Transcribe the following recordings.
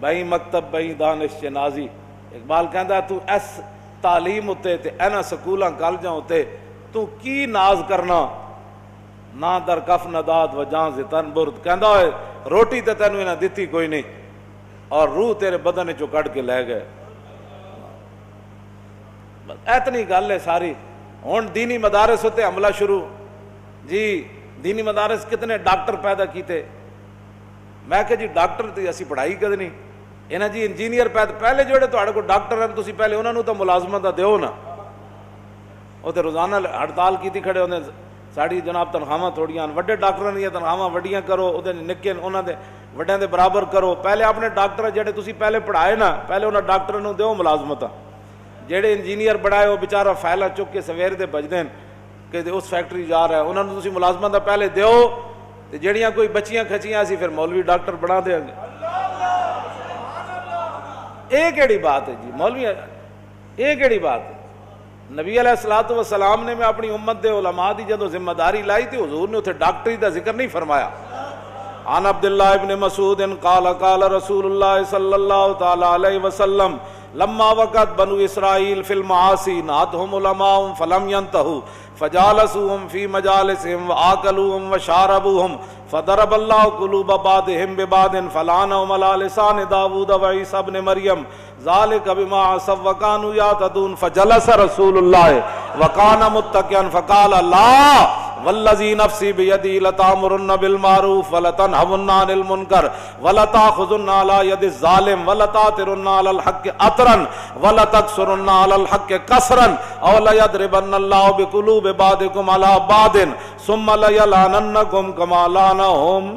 بھائی مکتب بھائی دانش نازی. اقبال کہندا تو اس تعلیم اتے تے اینا سکولاں کالجاں اتے تو کی ناز کرنا نہ در کف نداد و جان سے تن برد. کہندا ہے روٹی تے تینوں انہاں دتی کوئی نہیں اور روح تیرے بدن چوں کٹ کے لے گئے. اتنی گل ہے ساری. ہن دینی مدارس ہوتے حملہ شروع. جی دینی مدارس کتنے ڈاکٹر پیدا کیتے. میں کہ جی ڈاکٹر تے اسی پڑھائی کدی نہیں. انہاں جی انجینئر پیدا پہلے جڑے تہاڈے کول ڈاکٹر ہیں تسی پہلے انہاں نوں تو ملازمت دیو نا. وہ تے روزانہ ہڑتال کیتی کھڑے ہوندے ساڑی جناب تنخواہاں تھوڑیاں وڈے ڈاکٹراں دی تنخواہاں وڈیاں کرو اودے نکے انہاں دے وڈیاں دے برابر کرو. پہلے اپنے ڈاکٹر جڑے تسی پہلے پڑھائے نا پہلے انہاں ڈاکٹراں نوں دیو ملازمتاں. جڑے انجینئر بڑھائے وہ بیچارہ فائلاں چک کے سویر دے بجدے کہ اس فیکٹری جا رہا ہے انہوں نے تسی ملازمت پہلے دیو تے جڑیاں کوئی بچیاں کھچیاں اسی پھر مولوی ڈاکٹر بنا دیں گے. یہ کیڑی بات ہے جی مولوی یہ کیڑی بات ہے. نبی علیہ الصلوۃ والسلام نے میں اپنی امت دے علماء دی جدوں ذمہ داری لائی تھی حضور نے اتنے ڈاکٹری دا ذکر نہیں فرمایا. عن عبداللہ ابن مسعود قال قال رسول اللہ صلی اللہ تعالی علیہ وسلم لما وقت بنو اسرائیل فی المعاصی ناتهم علماء فلم ينتهوا فجالسوهم في مجالسهم وآكلوهم وشاربوهم فضرب الله قلوب بعضهم ببعض فلعنهم على لسان داود وعيسى ابن مريم ذلك بما عصوا وكانوا يعتدون فجلس رسول الله وكان متكئا فقال لا والذی نفسی بیدی لتامرن بالمعروف ولتنہون عن المنکر ولتاخذن علی ید الظالم ولتاترن علی الحق اطرا ولتکسرن علی الحق کسرا او لیضربن اللہ بقلوب بعضکم علی بعض ثم لیلعننکم کما لعنہم.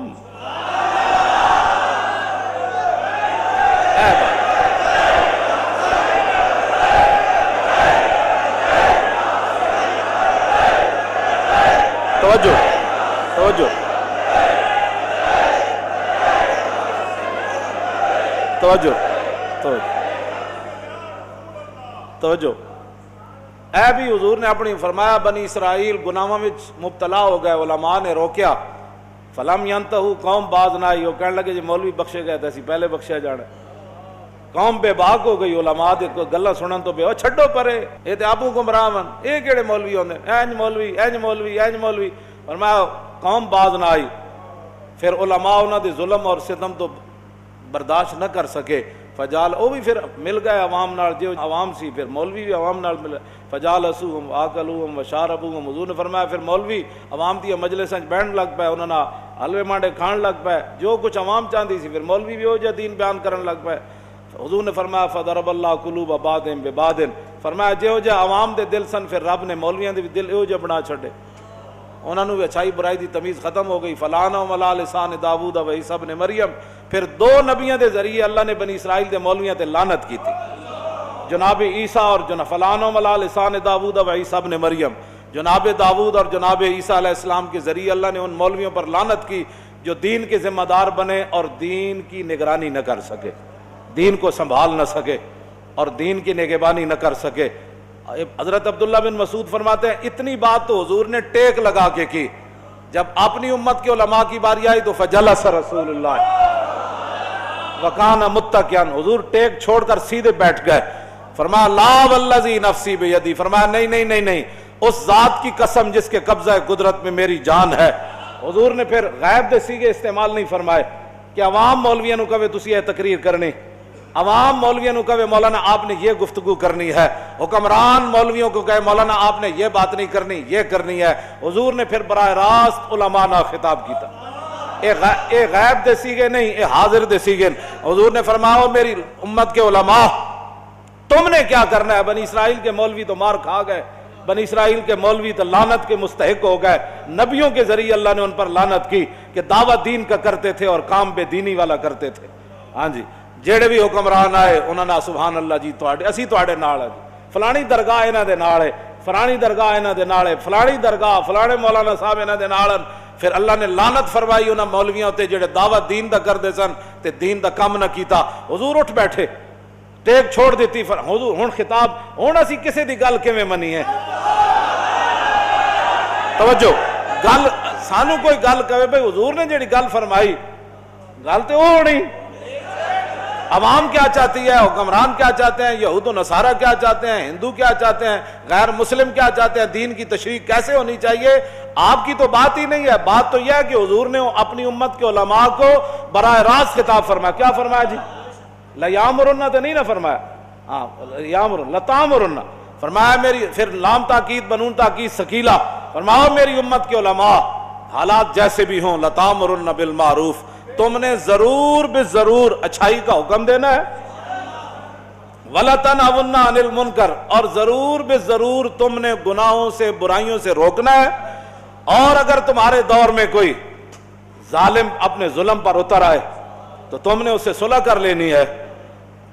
توجہ توجہ توجہ توجہ توجہ. اے بھی حضور نے اپنی فرمایا بنی اسرائیل گناہاں وچ مبتلا ہو گئے علماء نے روکیا فلم ینتہو قوم باز نہ آئی. وہ کہنے لگے جی مولوی بخشے گئے تھے اسی پہلے بخشیا جانا. قوم بے باک ہو گئی علماء دے گلاں سنن تو بے چھڈو پرے اے تے آپو گمراہ ون اے کیڑے مولوی ہوندے اینج مولوی اینج مولوی اینج مولوی. فرمایا قوم باز نہ آئی. پھر علماء انہاں دے ظلم اور ستم تو برداشت نہ کر سکے. فجال وہ بھی پھر مل گئے عوام نال جو عوام سی پھر مولوی بھی عوام نال مل فجالسوہم واکلوہم وشاربوہم. حضور نے فرمایا پھر مولوی عوام دی مجلساں وچ بیٹھن لگ پے انہاں نال حلوے مانڈے کھان لگ پے جو کچھ عوام چاہندی سی پھر مولوی بھی وہ جا دین بیان کرن لگ پے. حضور نے فرمایا فضرب اللہ قلوب بعضهم ببعض. فرمایا جو جا عوام دے دل سن پھر رب نے مولویاں دے دل ایو جا بنا چھڈے انہاں نوں اچھائی برائی دی تمیز ختم ہو گئی. فلعنہم علی لسان داؤد و عیسی ابن مریم. پھر دو نبیوں دے ذریعے اللہ نے بنی اسرائیل دے مولویاں تے لعنت کی تھی جناب عیسیٰ اور فلعنہم علی لسان داؤد و عیسی ابن مریم. جناب داؤد اور جناب عیسیٰ علیہ السلام کے ذریعے اللہ نے ان مولویوں پر لعنت کی جو دین کے ذمہ دار بنے اور دین کی نگرانی نہ کر سکے دین کو سنبھال نہ سکے اور دین کی نگہبانی نہ کر سکے. حضرت عبداللہ بن مسعود فرماتے ہیں اتنی بات تو حضور نے ٹیک لگا کے کی. جب اپنی امت کے علماء کی باری آئی تو فجلس رسول اللہ وکان متکئا. حضور ٹیک چھوڑ کر سیدھے بیٹھ گئے. فرمایا لا والذی نفسی بیدی. فرمایا نہیں نہیں نہیں نہیں اس ذات کی قسم جس کے قبضہ قدرت میں میری جان ہے. حضور نے پھر غیب دے سیگے استعمال نہیں فرمائے کہ عوام مولویاں نو کہے تسی یہ تقریر کرنی عوام مولویوں کو کہے مولانا آپ نے یہ گفتگو کرنی ہے حکمران مولویوں کو کہے مولانا آپ نے یہ بات نہیں کرنی یہ کرنی ہے. حضور نے پھر براہ راست علماء نہ خطاب کیتا. اے غیب دے سیگے نہیں اے حاضر دے سیگے. حضور نے فرمایا میری امت کے علماء تم نے کیا کرنا ہے. بنی اسرائیل کے مولوی تو مار کھا گئے بنی اسرائیل کے مولوی تو لعنت کے مستحق ہو گئے. نبیوں کے ذریعے اللہ نے ان پر لعنت کی کہ دعوت دین کا کرتے تھے اور کام بے دینی والا کرتے تھے. ہاں جی جڑے بھی حکمران آئے انہوں نے سبحان اللہ جی اسی تواڈے نال ہے فلانی درگاہ انہاں دے نال ہے فلانی درگاہ انہاں دے نال ہے فلانی درگاہ فلانے مولانا صاحب انہاں دے نال. پھر اللہ نے لعنت فرمائی انہاں مولویاں تے جڑے دعوت دین دا کردے سن تے دین دا کم نہ کیتا. حضور اٹھ بیٹھے ٹیک چھوڑ دیتی. حضور ہن خطاب ہن اسی کسے دی گل کیویں منی ہے. توجہ گل سانو کوئی گل کہے بھئی حضور نے جڑی گل فرمائی گل تے او ہونی عوام کیا چاہتی ہے، حکمران کیا چاہتے ہیں، یہود و نصارہ کیا چاہتے ہیں، ہندو کیا چاہتے ہیں، غیر مسلم کیا چاہتے ہیں، دین کی تشریح کیسے ہونی چاہیے، آپ کی تو بات ہی نہیں ہے۔ بات تو یہ ہے کہ حضور نے اپنی امت کے علماء کو براہ راست خطاب فرمایا۔ کیا فرمایا جی؟ لَيَأْمُرُنَّ تو نہیں نہ فرمایا، ہاں یامرن لَتَأْمُرُنَّ فرمایا میری، پھر لام تاکید بنون تاکید ثقیلہ، فرماؤ میری امت کے علماء حالات جیسے بھی ہوں لَتَأْمُرُنَّ بِالْمَعْرُوفِ، تم نے ضرور بضرور اچھائی کا حکم دینا ہے، وَلَتَنْهَوْنَ عَنِ الْمُنْكَرِ، اور ضرور بضرور تم نے گناہوں سے برائیوں سے روکنا ہے، اور اگر تمہارے دور میں کوئی ظالم اپنے ظلم پر اتر آئے تو تم نے اس سے صلح کر لینی ہے،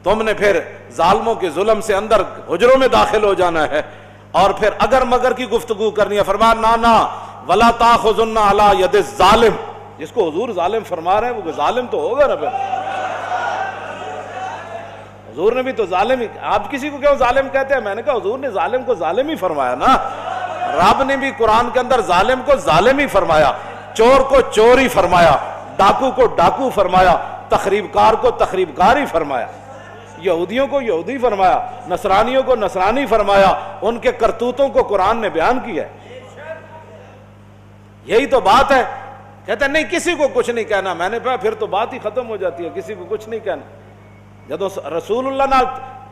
تم نے پھر ظالموں کے ظلم سے اندر حجروں میں داخل ہو جانا ہے، اور پھر اگر مگر کی گفتگو کرنی ہے، فرمایا نا وَلَا تَأْخُذُنَّ عَلَى يَدِ الظَّالِمِ، جس کو حضور ظالم فرما رہے ہیں وہ ظالم تو ہوگا نا، پھر حضور نے بھی تو ظالم ہی، آپ کسی کو کیوں ظالم کہتے ہیں؟ میں نے کہا حضور نے ظالم کو ظالم ہی فرمایا نا، رب نے بھی قرآن کے اندر ظالم کو ظالم ہی فرمایا، چور کو چور ہی فرمایا، ڈاکو کو ڈاکو فرمایا، تخریب کار کو تخریب کار ہی فرمایا، یہودیوں کو یہودی فرمایا، نصرانیوں کو نصرانی فرمایا، ان کے کرتوتوں کو قرآن نے بیان کیا ہے۔ یہی تو بات ہے۔ کہتے ہیں نہیں کسی کو کچھ نہیں کہنا، میں نے کہا پھر تو بات ہی ختم ہو جاتی ہے، کسی کو کچھ نہیں کہنا۔ جدو رسول اللہ نال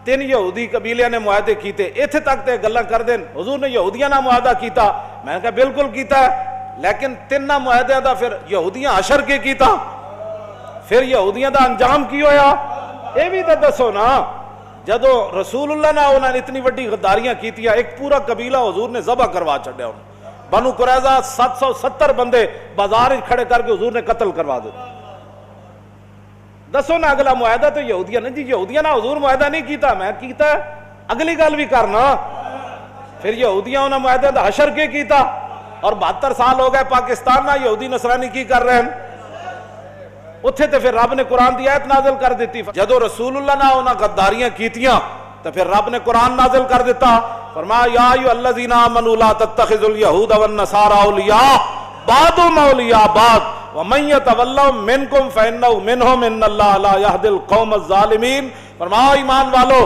3 یہودی قبیلے نے معاہدے کیتے، اتنے تک تے گلاں کر دین، حضور نے یہودیاں نہ معاہدہ کیتا، میں نے کہا بالکل کیتا ہے، لیکن 3 معاہدے دا پھر یہودیاں حشر کے کیتا، پھر یہودیاں دا انجام کی ہویا، اے بھی تو دسو نا۔ جدو رسول اللہ نے انہوں نے اتنی وڈی غداریاں کیتیا، ایک پورا قبیلہ حضور نے ذبح کروا چھڑیا، انہوں بنو قریظہ 770 بندے بازار کھڑے کر کے حضور نے قتل کروا دیتے۔ دسو نا اگلا معاہدہ تو یہودیاں نے، جی یہودیاں نا حضور معاہدہ نہیں کیتا، میں کیتا ہے، اگلی گل بھی کرنا۔ پھر یہودیاں انہوں نے معاہدہ دا حشر کے کیتا، اور 72 سال ہو گئے پاکستان نہ یہودی نصرانی کی کر رہے ہیں، اتھے تے پھر رب نے قرآن دی آیت نازل کر دیتی۔ جدو رسول اللہ نے انہاں غداریاں کیتیاں تو پھر رب نے قرآن نازل کر دیتا، فرمایا یا ایھا الذین آمنوا لا تتخذوا اليہود والنصارى اولیاء بعضهم اولیاء بعض ومن یتولوا منکم فانہ منہم ان اللہ لا یہدی القوم الظالمین۔ فرمایا ایمان والو،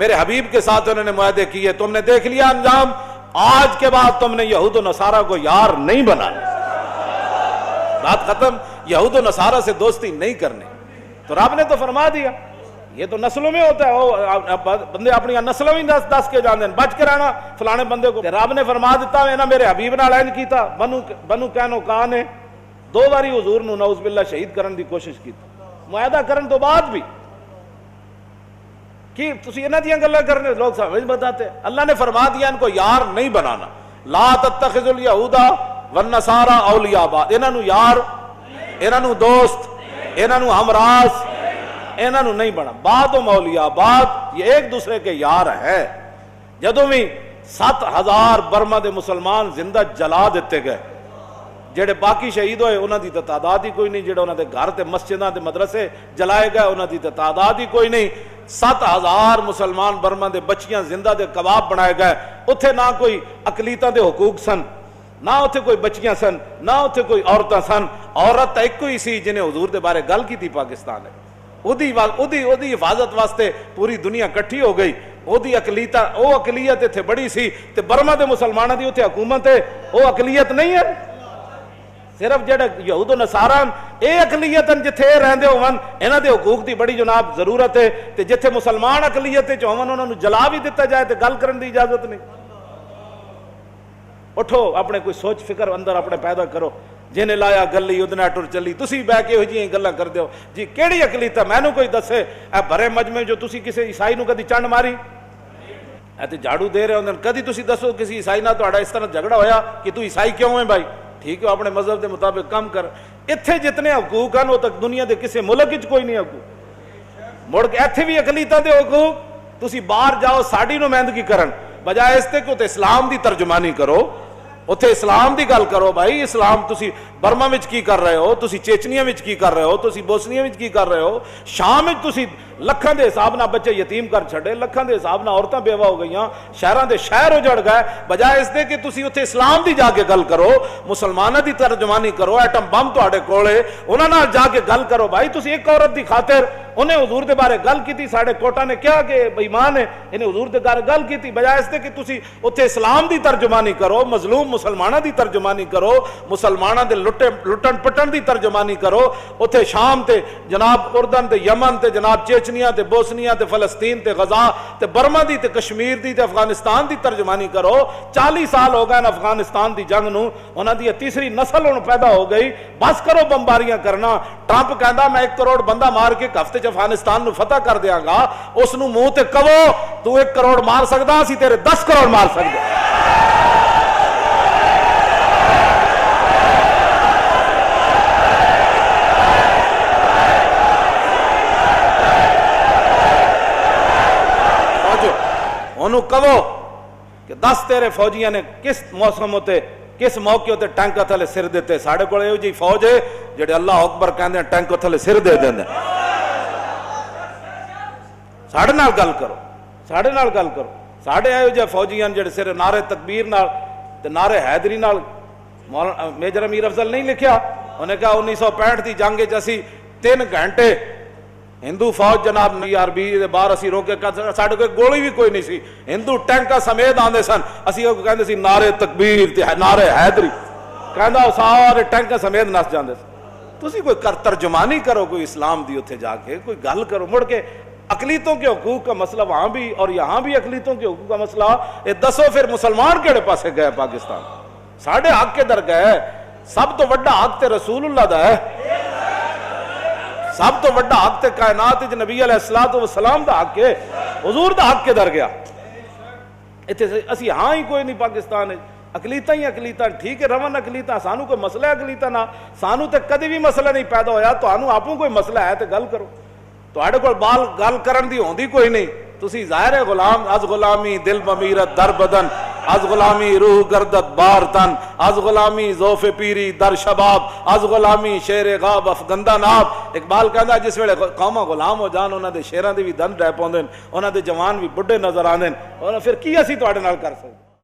میرے حبیب کے ساتھ انہوں نے معاہدے کیے، تم نے دیکھ لیا انجام، آج کے بعد تم نے یہود و نصارہ کو یار نہیں بنانا، بات ختم، یہود و نصارہ سے دوستی نہیں کرنی۔ تو رب نے تو فرما دیا، یہ تو نسلوں میں ہوتا ہے، وہ بندے اپنی نسلوں میں دس کے جاندے ہیں، بچ کے رہنا فلانے بندے کو۔ رب نے فرما دیتا ہے نا میرے حبیب نال اینج کیتا، بنو قینوقاع نے 2 باری حضور نو نعوذ باللہ شہید کرن دی کوشش کی، معاہدہ کرن تو بعد بھی کہ تسی انہاں دیاں گلاں کرنے، لوگ سمجھ بتاتے، اللہ نے فرما دیا ان کو یار نہیں بنانا، لا تتخذوا اليہود والنصارى اولیاء بعض، انہاں نو یار، انہاں نو دوست، انہاں نو ہمراز، انہاں نو نہیں بنا، بعض اولیاء بعض، یہ ایک دوسرے کے یار ہے۔ جدوں بھی 7000 برما دے مسلمان زندہ جلا دیتے گئے، جڑے باقی شہید ہوئے انہاں دی تعداد ہی کوئی نہیں، جڑے انہاں دے گھر تے مسجداں تے مدرسے جلائے گئے انہاں دی تعداد ہی کوئی نہیں۔ 7000 مسلمان برما دے بچیاں زندہ دے کباب بنائے گئے، اتھے نہ کوئی اقلیتاں دے حقوق سن، نہ اتھے کوئی بچیاں سن، نہ اتھے کوئی عورتاں سن، عورت ایک ہی سی جنہیں حضور دے بارے گل کی تھی پاکستان ہے، اودی حفاظت واسطے پوری دنیا کٹھی ہو گئی، اودی اقلیت اتھے بڑی سی، تے برما دے مسلمانوں دی اتھے حکومت ہے، وہ اقلیت نہیں ہے، صرف جڑے یہود و نصارہ اے اقلیت جتھے رہندے ہون انہاں دے حقوق دی بڑی جناب ضرورت ہے، تے جتھے مسلمان اقلیت وچ ہون انہاں نوں جلا بھی دتا جائے تے گل کرن دی اجازت نہیں۔ اٹھو اپنے کوئی سوچ فکر اندر اپنے پیدا کرو، جنہیں لایا گلی ادنا ٹر چلی، تسی بہ کے ہو جی گلاں کر دیو جی کیڑی اقلیت ہے، مینوں کوئی دسے اے بھرے مجمع جو تسی کسی عیسائی نو کدی چنڈ ماری، اے تے جھاڑو دے رہے ہوندے، کدی تسی دسو کسی عیسائی نال تہاڈا اس طرح جھگڑا ہویا کہ تو عیسائی کیوں ہے بھائی، ٹھیک ہے اپنے مذہب دے مطابق کام کر، اتھے جتنے حقوق ہیں وہ تک دنیا دے کسی ملک وچ کوئی نہیں حقوق، مڑ کے ایتھے بھی اقلیتاں دے حقوق، تسی باہر جاؤ ساڈی نمائندگی کرن بجائے اس تے کہ تے اسلام دی ترجمانی کرو، اتھے اسلام دی گل کرو، بھائی اسلام تسی برما وچ کی کر رہے ہو، تسی چیچنیا وچ کی کر رہے ہو، تسی بوسنیا وچ کی کر رہے ہو، شام وچ تسی ਲੱਖਾਂ ਦੇ ਹਿਸਾਬ ਨਾਲ ਬੱਚੇ ਯਤੀਮ ਕਰ ਛੱਡੇ, ਲੱਖਾਂ ਦੇ ਹਿਸਾਬ ਨਾਲ ਔਰਤਾਂ ਬੇਵਾ ਹੋ ਗਈਆਂ, ਸ਼ਹਿਰਾਂ ਦੇ ਸ਼ਹਿਰ ਉਜੜ ਗਏ, ਬਜਾਏ ਇਸ ਦੇ ਕਿ ਤੁਸੀਂ ਉੱਥੇ ਇਸਲਾਮ ਦੀ ਜਾ ਕੇ ਗੱਲ ਕਰੋ, ਮੁਸਲਮਾਨਾਂ ਦੀ ਤਰਜਮਾਨੀ ਕਰੋ, ਐਟਮ ਬੰਬ ਤੁਹਾਡੇ ਕੋਲੇ, ਉਹਨਾਂ ਨਾਲ ਜਾ ਕੇ ਗੱਲ ਕਰੋ। ਭਾਈ ਤੁਸੀਂ ਇੱਕ ਔਰਤ ਦੀ ਖਾਤਰ انہیں حضور دے بارے گل کی تھی، ساڑھے کوٹا نے کیا کہ بیمان ہے، انہیں حضور دے بارے گل کی تھی، بجائے اس دے کہ تسی اتھے اسلام دی ترجمانی کرو، مظلوم مسلمانہ دی ترجمانی کرو، مسلمانہ دے لٹن پٹن دی ترجمانی کرو، اتھے شام تے جناب اردن تے یمن تے جناب چیچنیا تے بوسنیا تے فلسطین تے غزہ تے برما دی تے کشمیر دی تے افغانستان دی ترجمانی کرو۔ 40 سال ہو گئے افغانستان دی جنگ نو، انہاں دی تیسری نسل ان پیدا ہو گئی، بس کرو بمباریاں کرنا۔ ٹرمپ کہندا میں 1 کروڑ بندہ مار کے ہفتے افغانستان نو فتح کر دیاں گا، اس نو منہ تے کہو تو 1 کروڑ مار سکدا، اسی تیرے 10 کروڑ مار سکدے۔ انہوں کہو کہ 10 تیرے فوجیاں نے کس موسم ہوتے کس موقع ہوتے ٹینک تھلے سر دیتے، ساڑھے کو یہ جی فوج ہے جڑے اللہ اکبر کہندے ہیں ٹینک تھلے سر دے دیندے، ساڑھے نال گل کرو، ساڑھے نال گل کرو۔ ساڑھے آئے جے فوجیاں جڑے سر نعرے تکبیر نال تے نعرے حیدری نال میجر امیر افضل نہیں لکھیا، انہیں کہا 1965 دی جنگ جیسی 3 گھنٹے ہندو فوج جناب عربی دے باہر اسی روکے، ساڑھے کوئی گولی بھی کوئی نہیں سی، ہندو ٹینکا سمیت آندے سن، اسی کو کہندے سی نعرے تکبیر تے نعرے حیدری، کہندا سارے ٹینکا سمیت نس جاندے سن۔ تسی کوئی ترجمانی کرو، کوئی اسلام دی اتھے جا کے کوئی گل کرو، مڑ کے اقلیتوں کے حقوق کا مسئلہ وہاں بھی اور یہاں بھی اقلیتوں کے حقوق کا مسئلہ، یہ دسو پھر مسلمان کیڑے پاسے گئے پاکستان؟ ساڑھے حق کے در گئے، سب تو وڈا حق تے رسول اللہ دا ہے، سب تو وڈا حق تے کائنات جو نبی علیہ السلام دا حق ہے، حضور دا حق کے در گیا۔ اسی ہاں ہی کوئی نہیں پاکستان ہے، اقلیتاں ہی اقلیتاں، ٹھیک ہے رون اقلیتاں، سانو کوئی مسئلہ ہے اقلیتاں نہ، سانو تے کدی بھی مسئلہ نہیں پیدا ہویا، تو آنو آپوں کوئی مسئلہ ہے تے گل کرو، تو آڑے کو بال گل کرن دی ہوندی کوئی نہیں۔ تسی ظاہر ہے غلام، از غلامی دل بمیرت در بدن، از غلامی روح گردت بار تن، از غلامی زوف پیری در شباب، از غلامی شیر غاب افگندہ ناب۔ اقبال کہندا جس ویلے قوماں غلام ہو جان، انہاں دے شیراں دے بھی دند رہ پوندے، انہاں دے جوان بھی بڈھے نظر آندے، اور پھر کی اسی تواڈے نال کر سکدے؟